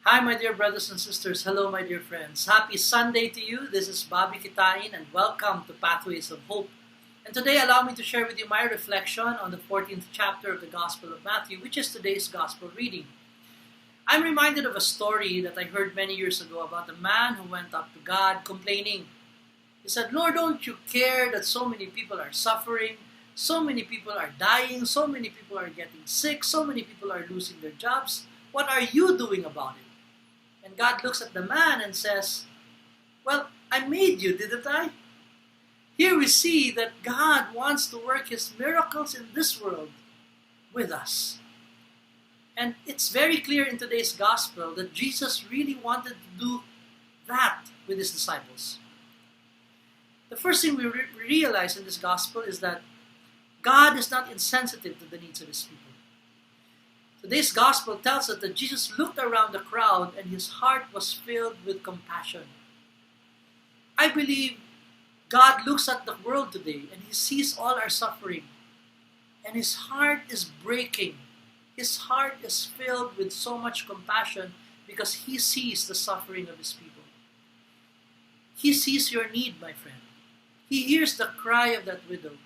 Hi, my dear brothers and sisters. Hello, my dear friends. Happy Sunday to you. This is Bobby Kitain, and welcome to Pathways of Hope. And today, allow me to share with you my reflection on the 14th chapter of the Gospel of Matthew, which is today's Gospel reading. I'm reminded of a story that I heard many years ago about a man who went up to God complaining. He said, "Lord, don't you care that so many people are suffering? So many people are dying. So many people are getting sick. So many people are losing their jobs. What are you doing about it?" And God looks at the man and says, "Well, I made you, didn't I?" Here we see that God wants to work His miracles in this world with us. And it's very clear in today's gospel that Jesus really wanted to do that with His disciples. The first thing we realize in this gospel is that God is not insensitive to the needs of His people. Today's gospel tells us that Jesus looked around the crowd and His heart was filled with compassion. I believe God looks at the world today and He sees all our suffering, and His heart is breaking. His heart is filled with so much compassion because He sees the suffering of His people. He sees your need, my friend. He hears the cry of that widow.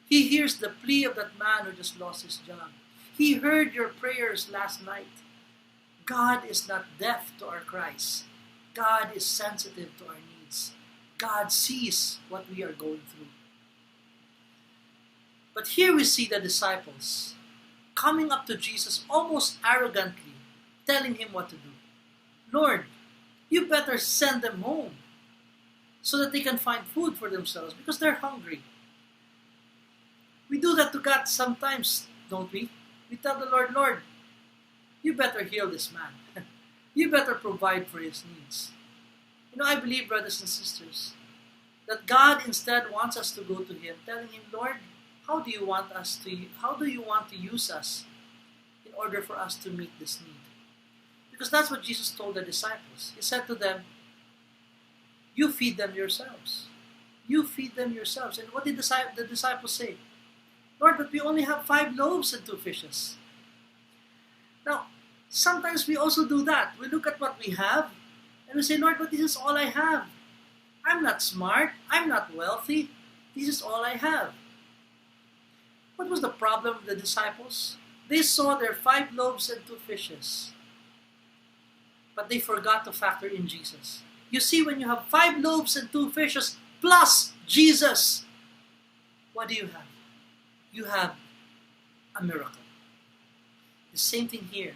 He hears the plea of that man who just lost his job. He heard your prayers last night. God is not deaf to our cries. God is sensitive to our needs. God sees what we are going through. But here we see the disciples coming up to Jesus almost arrogantly, telling Him what to do. "Lord, you better send them home so that they can find food for themselves because they're hungry." We do that to God sometimes, don't we? We tell the Lord, "Lord, you better heal this man. You better provide for his needs." I believe, brothers and sisters, that God instead wants us to go to Him, telling Him, "Lord, how do you want to use us in order for us to meet this need?" Because that's what Jesus told the disciples. He said to them, "You feed them yourselves. You feed them yourselves." And what did the disciples say? "Lord, but we only have 5 loaves and 2 fishes." Now, sometimes we also do that. We look at what we have and we say, "Lord, but this is all I have. I'm not smart. I'm not wealthy. This is all I have." What was the problem of the disciples? They saw their 5 loaves and 2 fishes, but they forgot to factor in Jesus. You see, when you have 5 loaves and 2 fishes plus Jesus, what do you have? You have a miracle. The same thing here.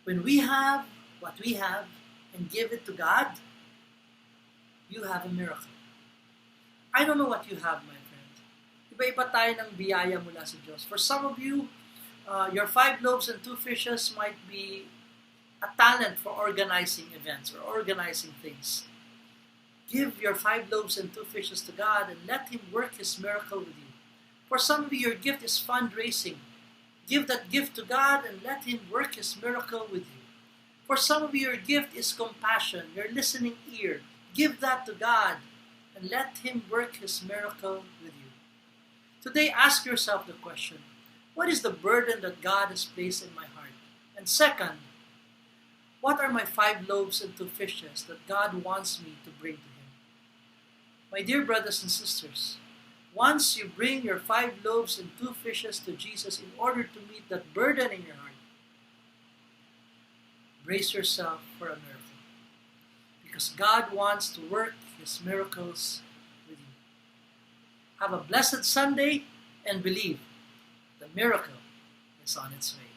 When we have what we have and give it to God, you have a miracle. I don't know what you have, my friend. Iba-iba tayo ng biyaya mula sa Diyos. For some of you, your 5 loaves and 2 fishes might be a talent for organizing events or organizing things. Give your 5 loaves and 2 fishes to God and let Him work His miracle with you. For some of you, your gift is fundraising. Give that gift to God and let Him work His miracle with you. For some of you, your gift is compassion, your listening ear. Give that to God and let Him work His miracle with you. Today, ask yourself the question, what is the burden that God has placed in my heart? And second, what are my 5 loaves and 2 fishes that God wants me to bring to Him? My dear brothers and sisters, once you bring your 5 loaves and 2 fishes to Jesus in order to meet that burden in your heart, brace yourself for a miracle. Because God wants to work His miracles with you. Have a blessed Sunday and believe the miracle is on its way.